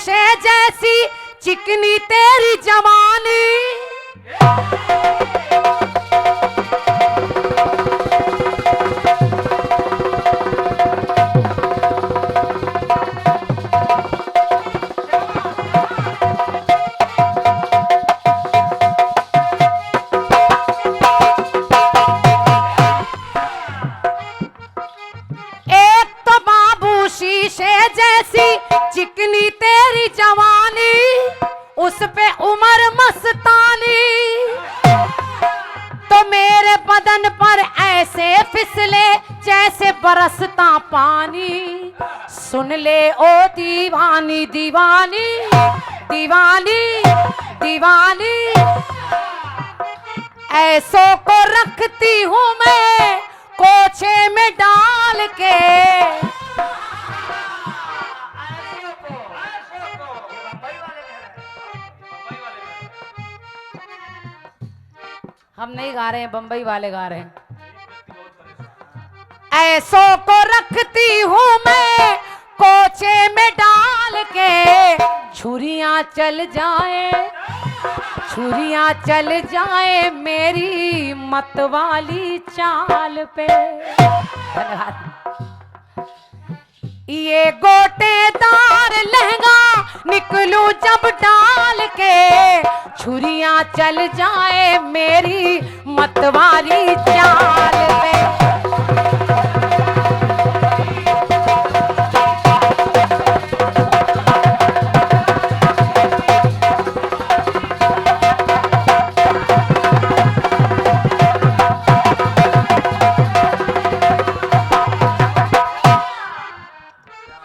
शीशे जैसी चिकनी तेरी जवानी। चिकनी तेरी जवानी, उस पे उम्र मस्तानी, तो मेरे बदन पर ऐसे फिसले जैसे बरसता पानी। सुन ले ओ दीवानी दीवानी दीवानी दीवानी, ऐसों को रखती हूँ मैं कोछे में डाल के। हम नहीं गा रहे हैं, बंबई वाले गा रहे हैं। ऐसों को रखती हूँ मैं कोचे में डाल के, छुरियां चल जाए, छुरियां चल जाए मेरी मतवाली चाल पे। ये गोटेदार लहंगा निकलूं जब डाल के, छुरियां चल जाए मेरी मतवाली चाल पे।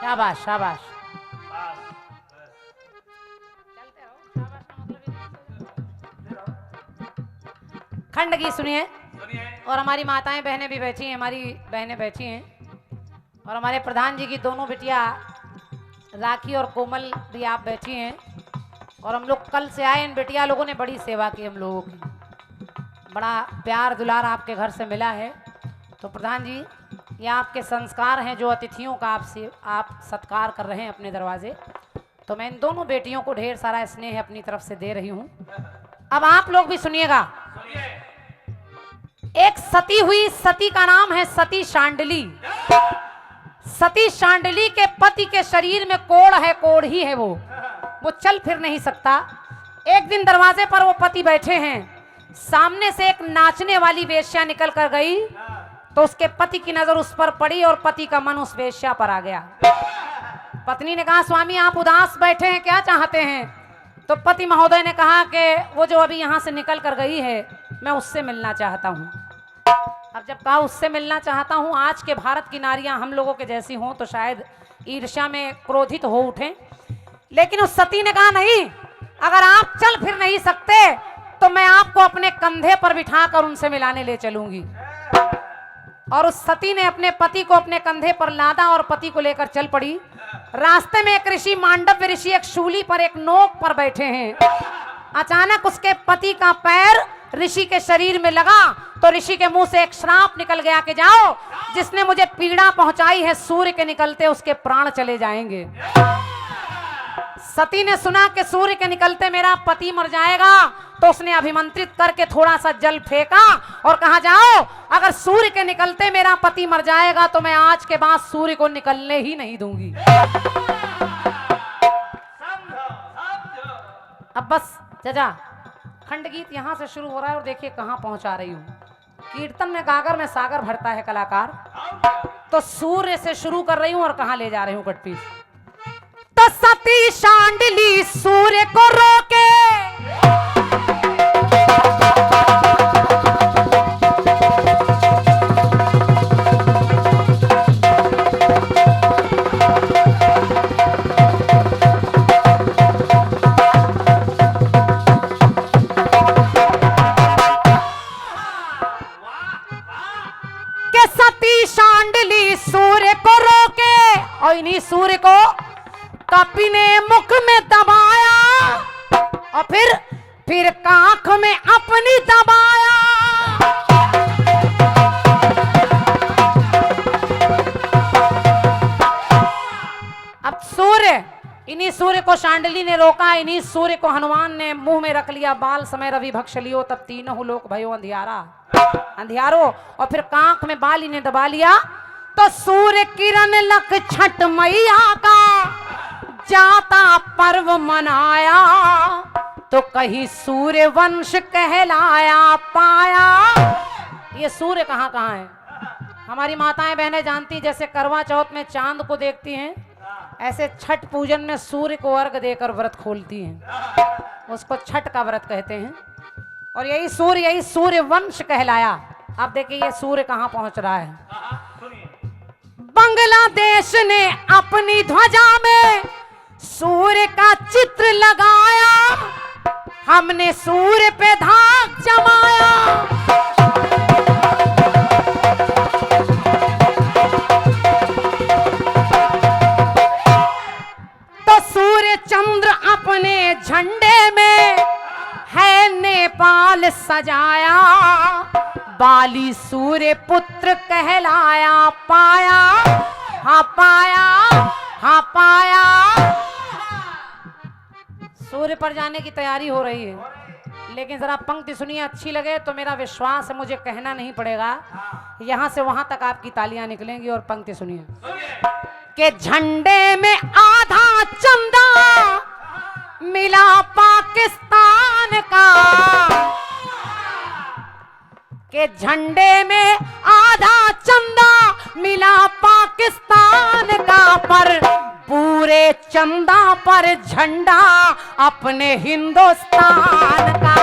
शाबाश शाबाश। खंड गीत सुनिए। और हमारी माताएं बहनें भी बैठी हैं, हमारी बहनें बैठी हैं, और हमारे प्रधान जी की दोनों बिटिया राखी और कोमल भी आप बैठी हैं। और हम लोग कल से आए, इन बिटिया लोगों ने बड़ी सेवा की हम लोगों की, बड़ा प्यार दुलार आपके घर से मिला है। तो प्रधान जी, ये आपके संस्कार हैं जो अतिथियों का आप सत्कार कर रहे हैं अपने दरवाजे, तो मैं इन दोनों बेटियों को ढेर सारा स्नेह अपनी तरफ से दे रही हूँ। अब आप लोग भी सुनिएगा। एक सती हुई, सती का नाम है सती शांडली। सती शांडली के पति के शरीर में कोढ़ है, कोढ़ ही है, वो चल फिर नहीं सकता। एक दिन दरवाजे पर वो पति बैठे हैं, सामने से एक नाचने वाली वेश्या निकल कर गई, तो उसके पति की नजर उस पर पड़ी और पति का मन उस वेश्या पर आ गया। पत्नी ने कहा, स्वामी आप उदास बैठे हैं, क्या चाहते हैं? तो पति महोदय ने कहा कि वो जो अभी यहाँ से निकल कर गई है, मैं उससे मिलना चाहता हूँ। अब जब कहा उससे मिलना चाहता हूँ, आज के भारत की नारियां हम लोगों के जैसी हों तो शायद ईर्ष्या में क्रोधित हो उठें, लेकिन उस सती ने कहा नहीं, अगर आप चल फिर नहीं सकते तो मैं आपको अपने कंधे पर बिठाकर उनसे मिलाने ले चलूंगी। और उस सती ने अपने पति को अपने कंधे पर लादा और पति को लेकर चल पड़ी। रास्ते में एक ऋषि, मांडव्य ऋषि, एक शूली पर, एक नोक पर बैठे हैं। अचानक उसके पति का पैर ऋषि के शरीर में लगा, तो ऋषि के मुंह से एक श्राप निकल गया कि जाओ, जिसने मुझे पीड़ा पहुंचाई है, सूर्य के निकलते उसके प्राण चले जाएंगे। सती ने सुना कि सूर्य के निकलते मेरा पति मर जाएगा, तो उसने अभिमंत्रित करके थोड़ा सा जल फेंका और कहा, जाओ, अगर सूर्य के निकलते मेरा पति मर जाएगा तो मैं आज के बाद सूर्य को निकलने ही नहीं दूंगी। अब बस जजा, खंड गीत यहाँ से शुरू हो रहा है और देखिए कहाँ पहुंचा रही हूँ। कीर्तन में गागर में सागर भरता है कलाकार, तो सूर्य से शुरू कर रही हूँ और कहाँ ले जा रही हूँ कटपीस। तो सती शांडली सूर्य को रोके, के सती शांडली सूर्य को रोके, और इन्हीं सूर्य को कपि ने मुख में दबाया और फिर कांख में अपनी दबाया। अब सूर्य इन्हीं सूर्य को शांडिली ने रोका, इन्हीं सूर्य को हनुमान ने मुंह में रख लिया। बाल समय रवि भक्ष लियो, तब तीनों लोक भयो अंधियारा, अंधियारो। और फिर कांख में बाली ने दबा लिया, तो सूर्य किरण लख छठ मैया का जाता पर्व मनाया, तो कहीं सूर्य वंश कहलाया पाया। ये सूर्य कहाँ कहाँ है? हमारी माताएं बहनें जानती, जैसे करवा चौथ में चांद को देखती हैं, ऐसे छठ पूजन में सूर्य को अर्घ देकर व्रत खोलती हैं, उसको छठ का व्रत कहते हैं। और यही सूर्य वंश कहलाया। अब देखिए ये सूर्य कहाँ पहुंच रहा है। बांग्लादेश ने अपनी ध्वजा में सूर्य का चित्र लगाया, हमने सूर्य पे धाक जमाया। तो सूर्य चंद्र अपने झंडे में है नेपाल सजाया, बाली सूर्य पुत्र कहलाया पाया। हाँ पाया, हाँ पाया। सूर्य पर जाने की तैयारी हो रही है, लेकिन जरा पंक्ति सुनिए, अच्छी लगे तो मेरा विश्वास है मुझे कहना नहीं पड़ेगा, यहां से वहां तक आपकी तालियां निकलेंगी। और पंक्ति सुनिए कि झंडे में आधा चंदा मिला पाकिस्तान का, के झंडे में आधा चंदा मिला पाकिस्तान का, पर पूरे चंदा पर झंडा अपने हिंदुस्तान का।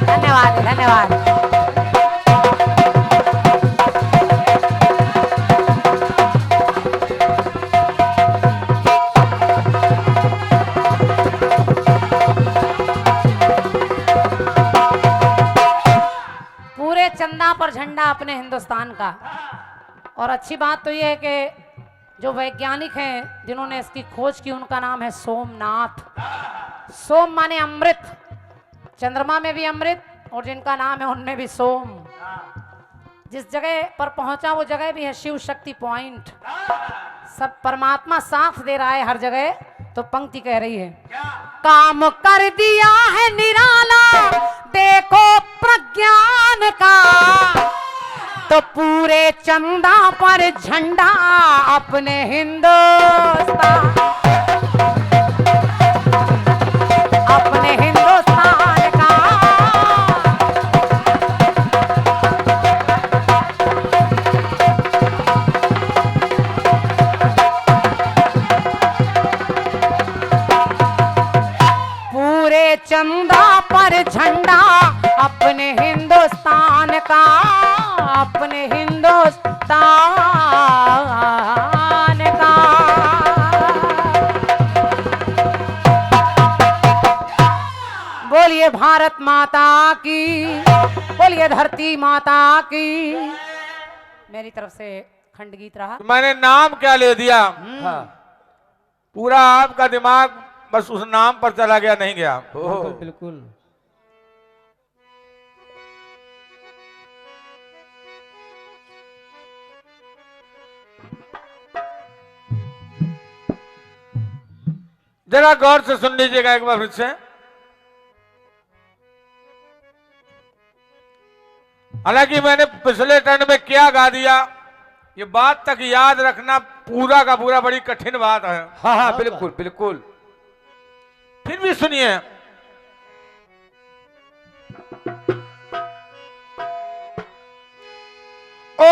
धन्यवाद धन्यवाद धन्यवाद। पूरे चंदा पर झंडा अपने हिंदुस्तान का। और अच्छी बात तो यह है कि जो वैज्ञानिक हैं जिन्होंने इसकी खोज की, उनका नाम है सोमनाथ। सोम माने अमृत, चंद्रमा में भी अमृत, और जिनका नाम है उनमें भी सोम। जिस जगह पर पहुंचा वो जगह भी है शिव शक्ति पॉइंट। सब परमात्मा साथ दे रहा है हर जगह। तो पंक्ति कह रही है, काम कर दिया है निराला देखो प्रज्ञान का, तो पूरे चंदा पर झंडा अपने हिंदुस्तान, अपने हिंदुस्तान का। पूरे चंदा पर झंडा अपने हिंदुस्तान का, अपने हिंदुस्तान का। बोलिए भारत माता की, बोलिए धरती माता की। मेरी तरफ से खंड गीत रहा। मैंने नाम क्या ले दिया? हाँ। पूरा आपका दिमाग बस उस नाम पर चला गया, नहीं गया। बिल्कुल बिल्कुल। जरा गौर से सुन लीजिएगा एक बार फिर से। हालांकि मैंने पिछले टर्न में क्या गा दिया, ये बात तक याद रखना पूरा का पूरा बड़ी कठिन बात है। हाँ हाँ बिल्कुल बिल्कुल। फिर भी सुनिए, ओ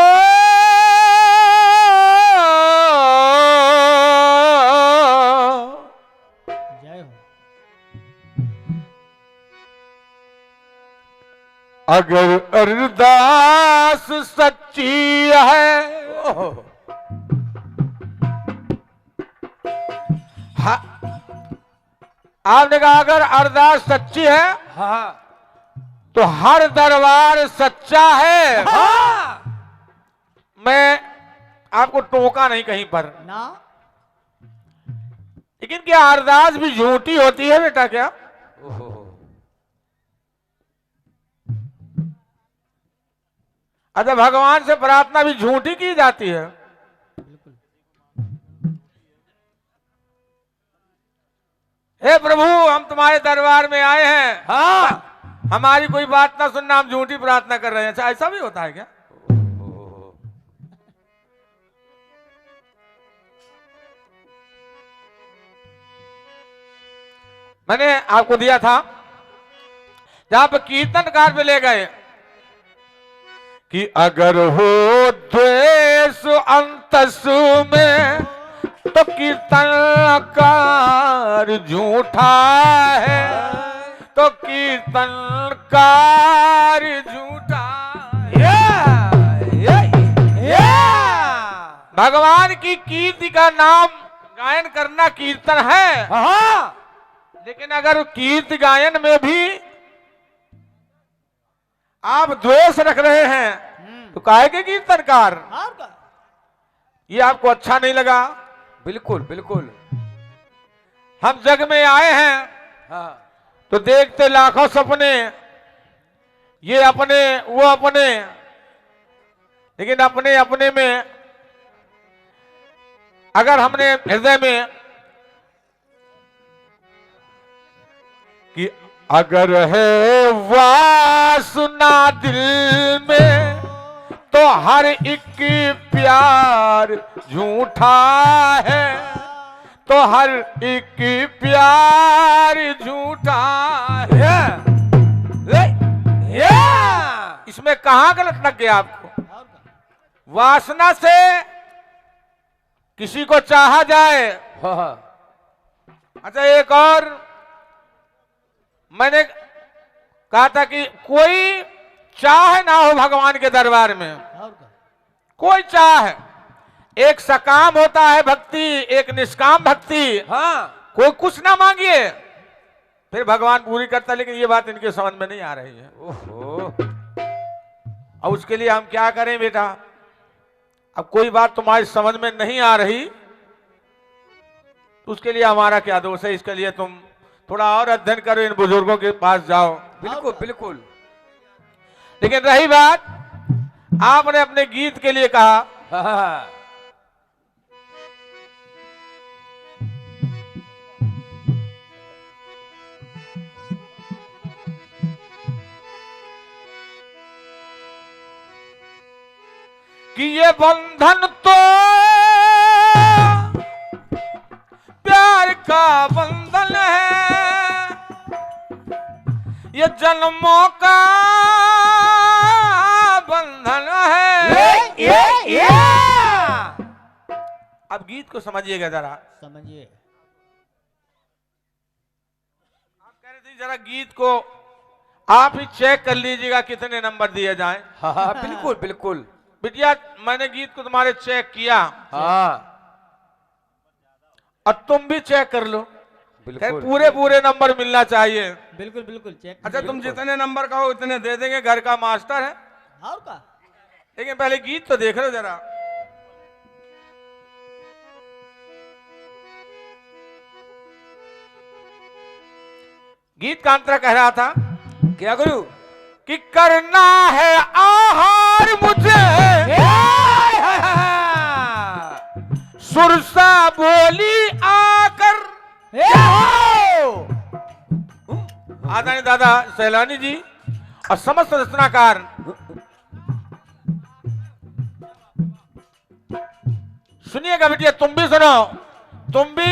अगर अरदास सच्ची है, आपने कहा अगर अरदास सच्ची है, हाँ, तो हर दरबार सच्चा है। हाँ। मैं आपको टोका नहीं कहीं पर ना, लेकिन क्या अरदास भी झूठी होती है बेटा? क्या अच्छा, भगवान से प्रार्थना भी झूठी की जाती है? हे प्रभु, हम तुम्हारे दरबार में आए हैं, हाँ हमारी कोई बात ना सुनना, हम झूठी प्रार्थना कर रहे हैं। अच्छा, ऐसा भी होता है क्या? मैंने आपको दिया था, जहां पर कीर्तनकार पे ले गए कि अगर हो द्वेष अंतसु में तो कीर्तनकार झूठा है, तो कीर्तनकार झूठा है। भगवान की कीर्ति का नाम गायन करना कीर्तन है, हाँ लेकिन अगर कीर्ति गायन में भी आप द्वेष रख रहे हैं तो काहे के कीर्तनकार? ये आपको अच्छा नहीं लगा? बिल्कुल बिल्कुल। हम जग में आए हैं हाँ तो देखते लाखों सपने, ये अपने वो अपने, लेकिन अपने अपने में अगर हमने हृदय में कि अगर है वासना दिल में तो हर एक प्यार झूठा है, तो हर एक प्यार झूठा है। इसमें कहां गलत लग गया आपको? वासना से किसी को चाहा जाए। हाँ अच्छा, एक और मैंने कहा था कि कोई चाह ना हो भगवान के दरबार में, कोई चाह। एक सकाम होता है भक्ति, एक निष्काम भक्ति। हाँ कोई कुछ ना मांगिए फिर भगवान पूरी करता, लेकिन ये बात इनके समझ में नहीं आ रही है। ओहो। अब उसके लिए हम क्या करें बेटा? अब कोई बात तुम्हारी समझ में नहीं आ रही तो उसके लिए हमारा क्या दोष है? इसके लिए तुम थोड़ा और अध्ययन करो, इन बुजुर्गों के पास जाओ। बिल्कुल बिल्कुल। लेकिन रही बात, आपने अपने गीत के लिए कहा, हाँ कि ये बंधन तो प्यार का बंधन है, ये जन्मों का बंधन है। अब गीत को समझिएगा जरा, समझिए। आप कह रहे थे जरा गीत को आप ही चेक कर लीजिएगा कितने नंबर दिए जाएं। हाँ बिल्कुल बिल्कुल। बिटिया, मैंने गीत को तुम्हारे चेक किया, हाँ और तुम भी चेक कर लो। बिल्कुल। पूरे पूरे नंबर मिलना चाहिए। बिल्कुल बिल्कुल चेक। अच्छा, तुम जितने नंबर का हो उतने दे देंगे, घर का मास्टर है। और का? लेकिन पहले गीत तो देख लो जरा। गीत का अंतरा कह रहा था क्या गुरु? कि करना है आहार मुझे, सुरसा बोली आकर। आदरणीय दादा सैलानी जी और समस्त रचनाकार, सुनिएगा बेटिया, तुम भी सुनो। तुम भी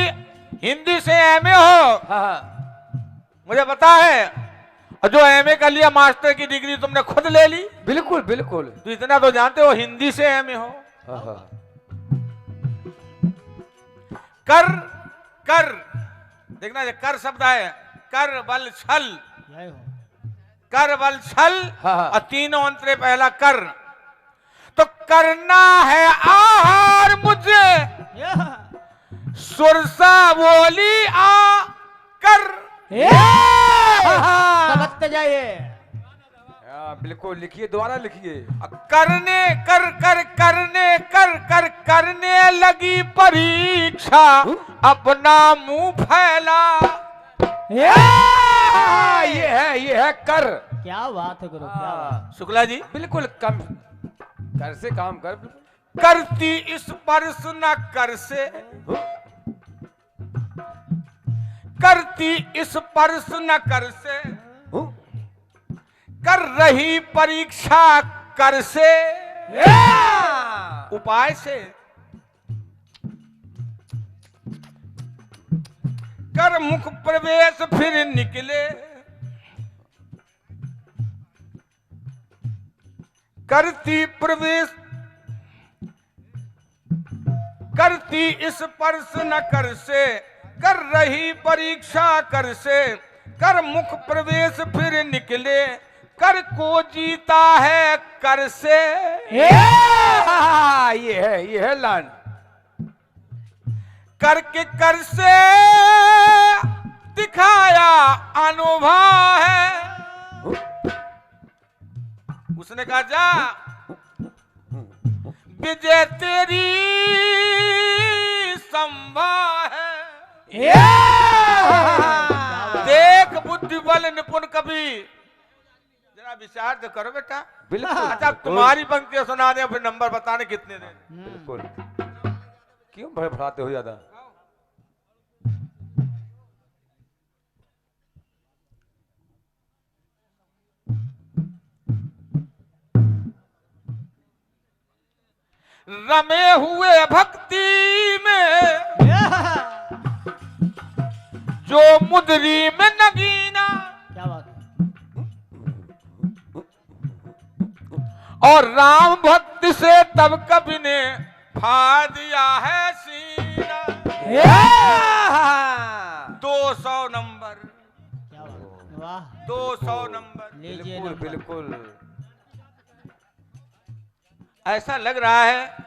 हिंदी से एमए हो, हाँ मुझे पता है। और जो एमए कर लिया, मास्टर की डिग्री तुमने खुद ले ली, बिल्कुल बिल्कुल। तो इतना तो जानते हो हिंदी से एमए हो। हाँ कर कर देखना, ये कर शब्द है, कर बल छल, यही हो। कर बल छल, हाँ। और तीनों अंतरे पहला कर। तो करना है आहार मुझे, सुरसा बोली आ कर। समझते जाइए। बिल्कुल, लिखिए, दोबारा लिखिए। करने कर कर करने कर कर करने लगी परीक्षा, अपना मुंह फैला। ये है कर। क्या बात है गुरु, क्या बात। शुक्ला जी, बिल्कुल, कम कर से काम कर। करती इस पर सुना कर से, करती स्पर्श न कर से, हूँ? कर रही परीक्षा कर से, या! उपाय से, कर मुख प्रवेश फिर निकले, करती प्रवेश, करती स्पर्श न कर से, कर रही परीक्षा कर से, कर मुख प्रवेश फिर निकले, कर को जीता है कर से। ये है लान। करके कर से दिखाया अनुभव है। उसने कहा जा विजय तेरी संभव है। देख बुद्धि बल निपुण कवि, जरा विचार तो करो बेटा। बिल्कुल। अच्छा तुम्हारी पंक्तियां सुना दे फिर नंबर बताने कितने दे। बिल्कुल। क्यों भड़बड़ाते हो ज्यादा? रमे हुए भक्ति में जो मुदरी में नगीना, क्या बात है? और राम भक्ति से तब कवि ने फा दिया है सीना। 200 नंबर, क्या बात है? वाह, 200 नंबर। लीजिए बिल्कुल नंबर। बिल्कुल। ऐसा लग रहा है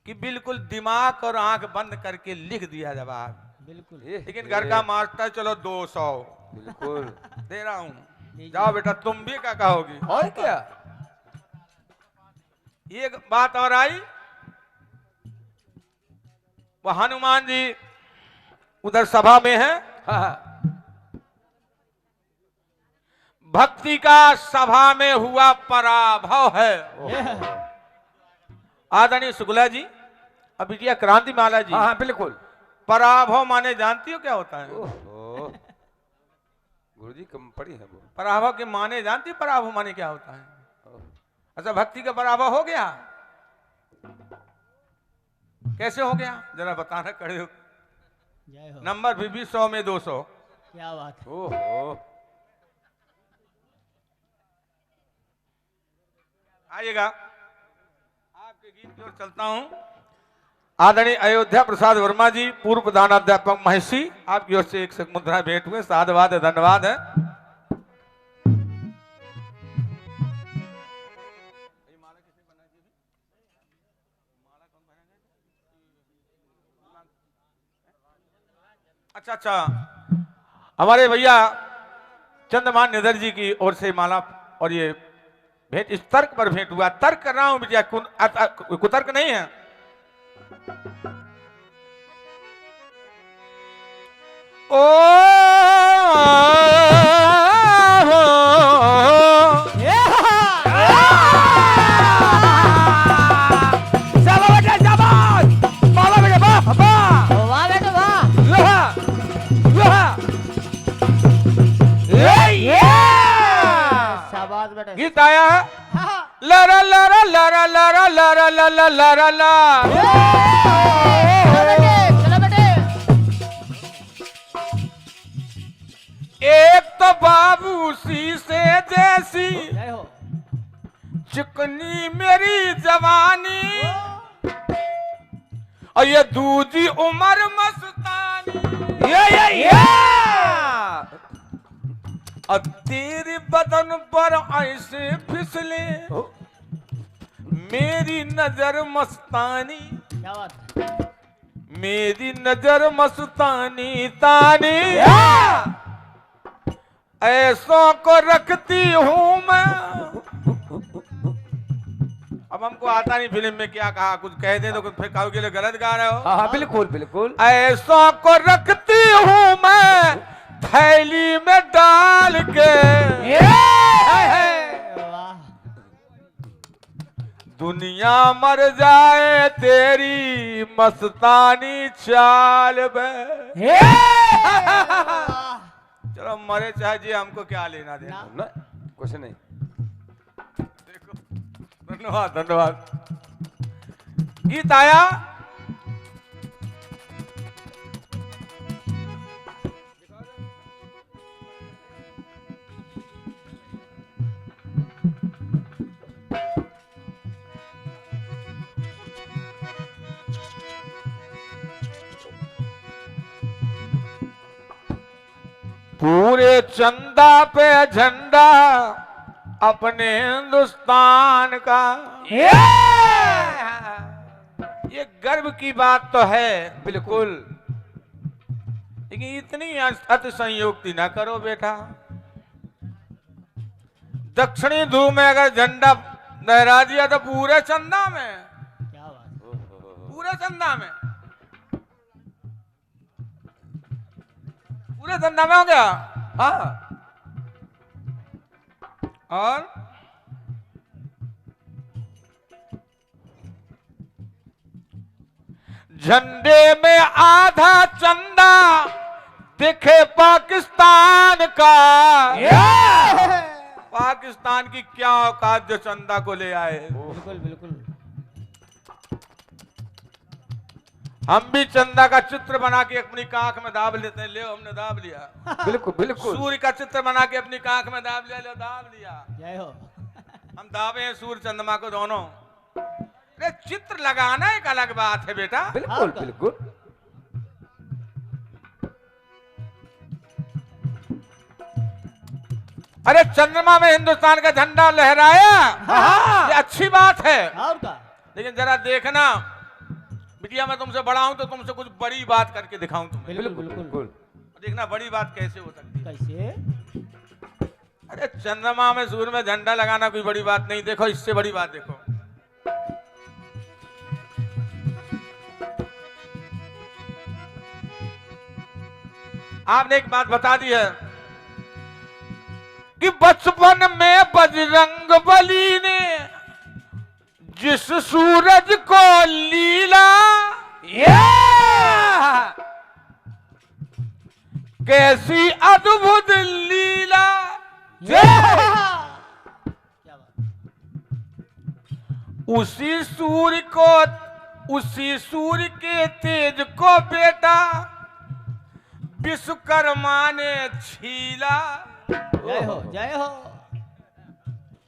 कि बिल्कुल दिमाग और आंख बंद करके लिख दिया जवाब। बिल्कुल। लेकिन घर का मास्टर चलो 200 बिल्कुल। दे रहा हूं, जाओ बेटा तुम भी क्या कहोगी। और क्या? ये बात और आई, वो हनुमान जी उधर सभा में है। हाँ। भक्ति का सभा में हुआ पराभव है। आदरणीय शुक्ला जी, अभिजिया क्रांति माला जी, हाँ बिल्कुल। पराभव माने जानती हो क्या होता है? ओहो, गुरुजी कम पड़ी है वो। पराभव के माने जानती हो? पराभव माने क्या होता है? अच्छा भक्ति का पराभव हो गया, कैसे हो गया जरा बताना खड़े हो। जय हो। नंबर भी 100 में 200। क्या बात है? ओहो। आइएगा, आपके गीत की ओर चलता हूं। आदरणीय अयोध्या प्रसाद वर्मा जी, पूर्व प्रधानाध्यापक महर्षि, आपकी ओर से एक मुद्रा भेंट हुए, साधुवाद है, धन्यवाद है। अच्छा अच्छा, हमारे भैया चंद्रमान निधर जी की ओर से माला, और ये भेंट इस तर्क पर भेंट हुआ। तर्क कर रहा हूं भैया, कुतर्क नहीं है। वाह बेटा वाह। शाबाश बेटा। गीत आया है, लरा लरा लरा लरा लरा लरा लरा ला। चलो बेटे। एक तो बाबू सी से जैसी जय हो। चिकनी मेरी जवानी, और ये दूजी उम्र मस्तानी। अब तेरे बदन पर ऐसे फिसले मेरी नजर मस्तानी, क्या बात है? मेरी नजर मस्तानी तानी, ऐसों को रखती हूं मैं। अब हमको आता नहीं फिल्म में क्या कहा, कुछ कह दे तो कुछ फिर कहोगे लोग गलत गा रहे हो। हाँ हाँ बिल्कुल बिल्कुल। ऐसों को रखती हूं मैं थैली में डाल के। वाह। दुनिया मर जाए तेरी मस्तानी चाल में। चलो मरे चाहे जी, हमको क्या लेना देना। ना कुछ नहीं। देखो, धन्यवाद धन्यवाद। गीत आया पूरे चंदा पे झंडा अपने हिंदुस्तान का। ये गर्व की बात तो है बिल्कुल, लेकिन इतनी अति संयोक्ति ना करो बेटा। दक्षिणी ध्रुव में अगर झंडा लहरा दिया तो पूरे चंदा में, क्या बात। पूरे चंदा में, पूरे चंदा में हो गया। हाँ और झंडे में आधा चंदा दिखे पाकिस्तान का। पाकिस्तान की क्या औकात जो चंदा को ले आए। बिल्कुल बिल्कुल। हम भी चंदा का चित्र बना के अपनी कांख में दाब लेते हैं। ले हमने दाब लिया। बिल्कुल बिल्कुल। सूर्य का चित्र बना के अपनी कांख में दाब लिया। ले दाब लिया। जय हो। हम दावे हैं सूर्य चंद्रमा को दोनों। अरे चित्र लगाना एक अलग बात है बेटा। बिल्कुल बिल्कुल। अरे चंद्रमा में हिंदुस्तान का झंडा लहराया, ये अच्छी बात है। और का। लेकिन जरा देखना बिटिया, मैं तुमसे बड़ा हूं तो तुमसे कुछ बड़ी बात करके दिखाऊं तुम्हें। बिल्कुल बिल्कुल बिल्कुल। बिल्कुल। देखना बड़ी बात कैसे हो सकती है। कैसे। अरे चंद्रमा में सूर्य में झंडा लगाना कोई बड़ी बात नहीं। देखो इससे बड़ी बात देखो। आपने एक बात बता दी है कि बचपन में बजरंगबली ने जिस सूरज को लीला, कैसी अद्भुत लीला। क्या बात। उसी सूर्य के तेज को बेटा विश्वकर्मा ने छीला। जय हो जय हो।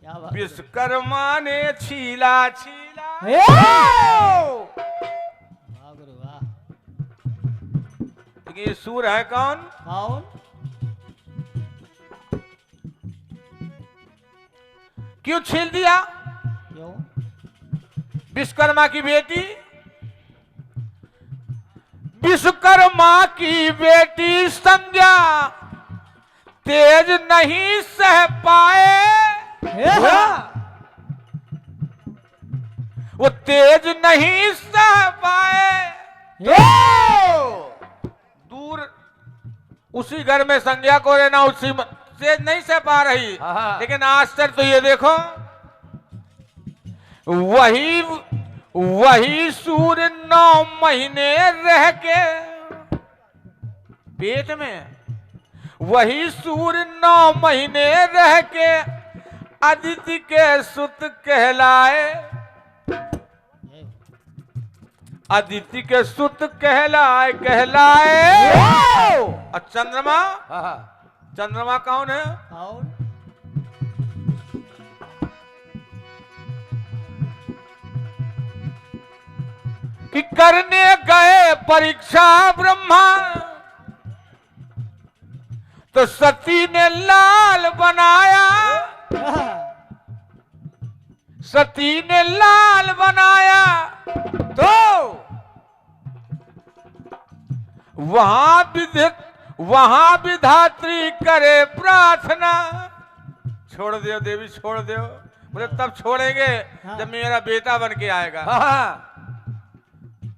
क्या बात। विश्वकर्मा ने छीला छीला। वाह गुरु वाह। ये सूर्य है कौन? कौन। क्यों छील दिया? क्यों। विश्वकर्मा की बेटी, विश्वकर्मा की बेटी संध्या तेज नहीं सह पाए। वो तेज नहीं सह पाए। दूर उसी घर में संध्या को रहना, उसी तेज नहीं सह पा रही। लेकिन आश्चर्य तो ये देखो, वही सूर्य 9 महीने रह के पेट में, वही सूर्य 9 महीने रह के अदिति के सुत कहलाए। अदिति के सुत कहलाए और चंद्रमा, चंद्रमा कौन है? कौन। कि करने गए परीक्षा ब्रह्मा तो सती ने लाल बनाया। सती ने लाल बनाया तो वहां विधात्री करे प्रार्थना। छोड़ दो देवी छोड़ दो। बोले तब छोड़ेंगे जब मेरा बेटा बन के आएगा।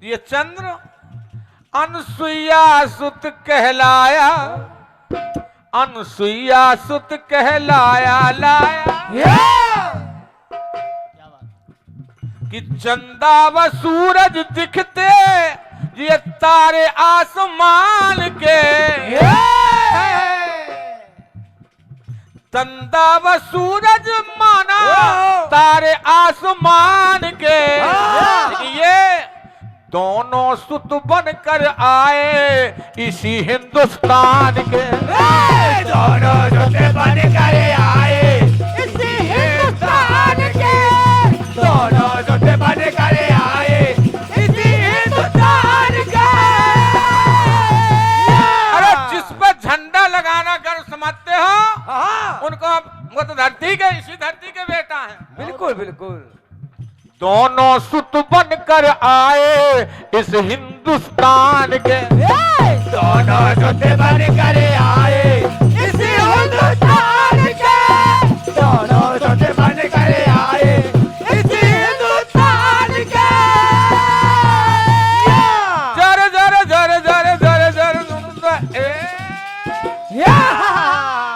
ये चंद्र अनुसुईया सुत कहलाया। अनुसुईया सुत कहलाया लाया। क्या बात। कि चंदा व सूरज दिखते ये तारे आसमान के, चंदा व सूरज माना तारे आसमान के, ये दोनों सुत बन कर आए इसी हिंदुस्तान के, दोनों सुत बन कर आए इसी हिंदुस्तान के, दोनों सुत बन कर आए इसी हिंदुस्तान के। अरे जिस पर झंडा लगाना गर्व समझते हो उनको, वो तो धरती के, इसी धरती के बेटा हैं। बिल्कुल बिल्कुल। दोनों सुत बन कर आए इस हिंदुस्तान के, दोनों सुत बन कर आए इसी हिंदुस्तान के, दोनों सुत बन कर आए इसी हिंदुस्तान के। जर जर जर जर जर जर ये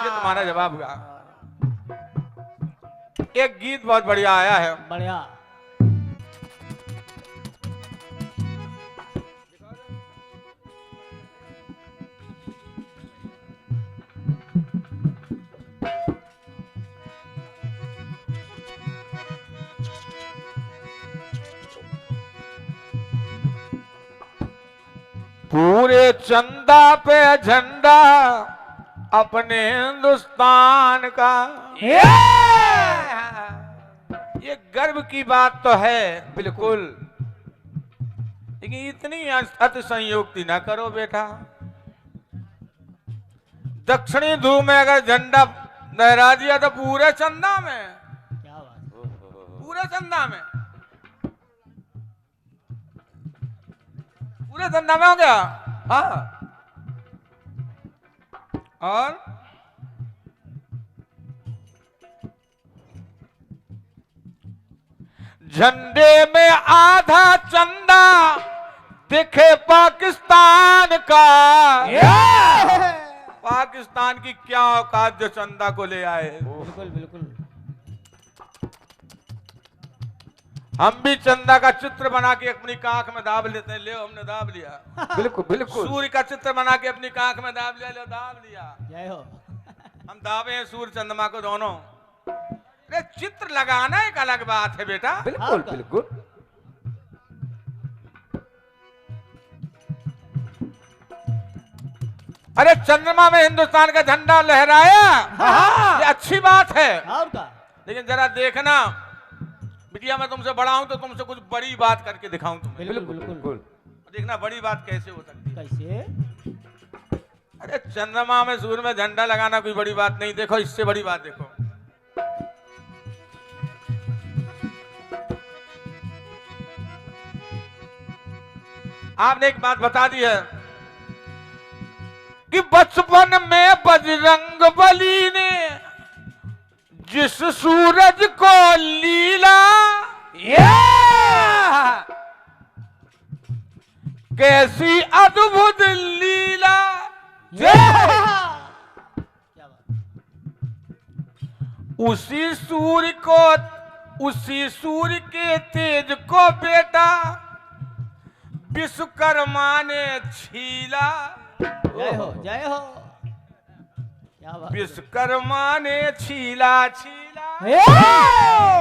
तुम्हारा जवाब हुआ। एक गीत बहुत बढ़िया आया है। बढ़िया। पूरे चंदा पे झंडा अपने हिंदुस्तान का, ये गर्व की बात तो है बिल्कुल। लेकिन इतनी अति संयोक्ति ना करो बेटा। दक्षिणी ध्रुव में अगर झंडा लहरा दिया तो पूरे चंदा में, क्या बात। पूरे चंदा में, पूरे चंदा में हो गया। हाँ और झंडे में आधा चंदा दिखे पाकिस्तान का, पाकिस्तान की क्या औकात जो चंदा को ले आए। बिल्कुल बिल्कुल। हम भी चंदा का चित्र बना के अपनी कांख में दाब लेते हैं। ले हमने दाब लिया। बिल्कुल बिल्कुल। सूर्य का चित्र बना के अपनी कांख में दाब लिया, ले दाब लिया। जय हो। हम दावे हैं सूर्य चंद्रमा को दोनों। अरे चित्र लगाना एक अलग बात है बेटा। बिल्कुल बिल्कुल। अरे चंद्रमा में हिंदुस्तान का झंडा लहराया, ये अच्छी बात है। और का। लेकिन जरा देखना बिटिया, मैं तुमसे बड़ा हूं तो तुमसे कुछ बड़ी बात करके दिखाऊं तुम्हें। बिल्कुल बिल्कुल। देखना बड़ी बात कैसे हो सकती है। कैसे। अरे चंद्रमा में सूर्य में झंडा लगाना कोई बड़ी बात नहीं। देखो इससे बड़ी बात देखो। आपने एक बात बता दी है कि बचपन में बजरंगबली ने जिस सूरज को लीला, कैसी अद्भुत लीला, क्या बात। उसी सूर्य के तेज को बेटा विश्वकर्मा ने छीला। जय हो जय हो। क्या बात। विश्वकर्मा ने छीला छीला। वाह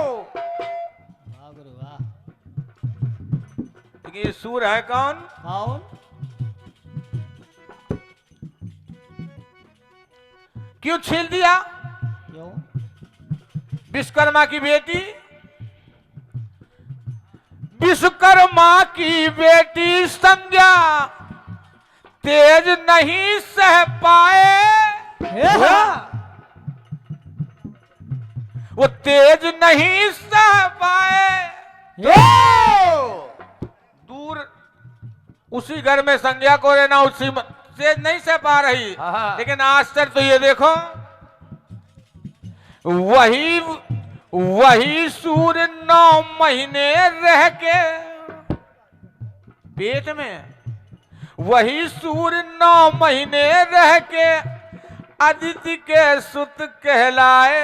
गुरु वाह। लेकिन ये सूर्य है कौन? कौन। क्यों छील दिया? क्यों। विश्वकर्मा की बेटी, विश्वकर्मा की बेटी संज्ञा तेज नहीं सह पाए, वो तेज नहीं सह पाए। दूर उसी घर में संज्ञा को रहना, उसी तेज नहीं सह पा रही। लेकिन आश्चर्य तो ये देखो, वही सूर्य 9 महीने रह के पेट में, वही सूर्य 9 महीने रह के अदिति के सुत कहलाए।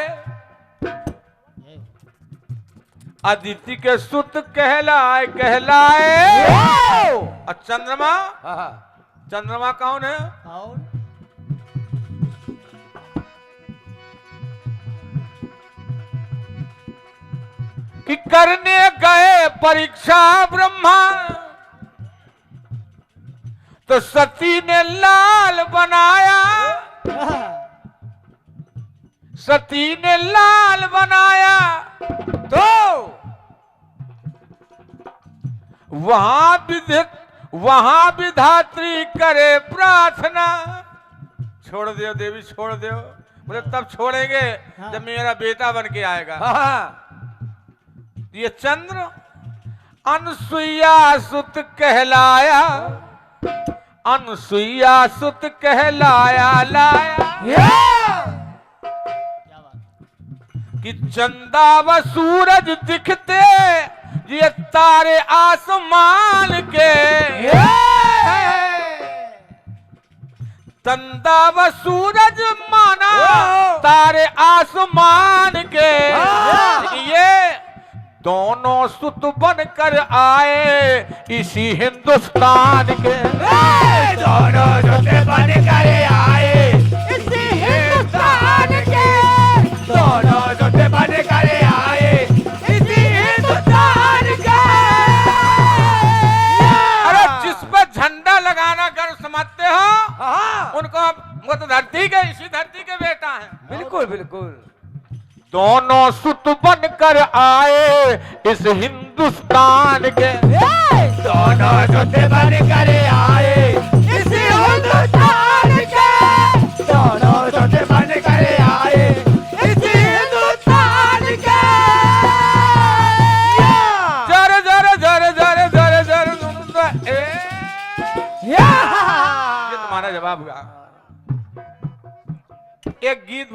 अदिति के सुत कहलाए कहलाए। और चंद्रमा, हाँ हाँ चंद्रमा कौन है? कौन? कि करने गए परीक्षा ब्रह्मा, तो सती ने लाल बनाया, सती ने लाल बनाया। तो वहां विधात्री करे प्रार्थना, छोड़ दियो देवी छोड़ दियो। बोले तब छोड़ेंगे जब मेरा बेटा बन के आएगा। हाँ ये चंद्र अनुसुईया सुत कहलाया, अनुसुईया सुत कहलाया लाया। कि चंदा व सूरज दिखते ये तारे आसमान के, चंदा व सूरज माना तारे आसमान के। ये दोनों सुत बनकर आए इसी हिंदुस्तान के, दोनों सुत बनकर आए इसी हिंदुस्तान के, दोनों सुत बनकर आए इसी हिंदुस्तान के। अरे जिस पर झंडा लगाना गर्व समझते हो, हाँ उनको वो तो धरती के, इसी धरती के बेटा हैं। बिल्कुल बिल्कुल। दोनों सुत बनकर आए इस हिंदुस्तान के, दोनों सुत बनकर आए इसी हिंदुस्तान के, दोनों सुत बनकर आए इसी हिंदुस्तान के। जर जर जर जर जर जर ये तुम्हारा जवाब हुआ। एक गीत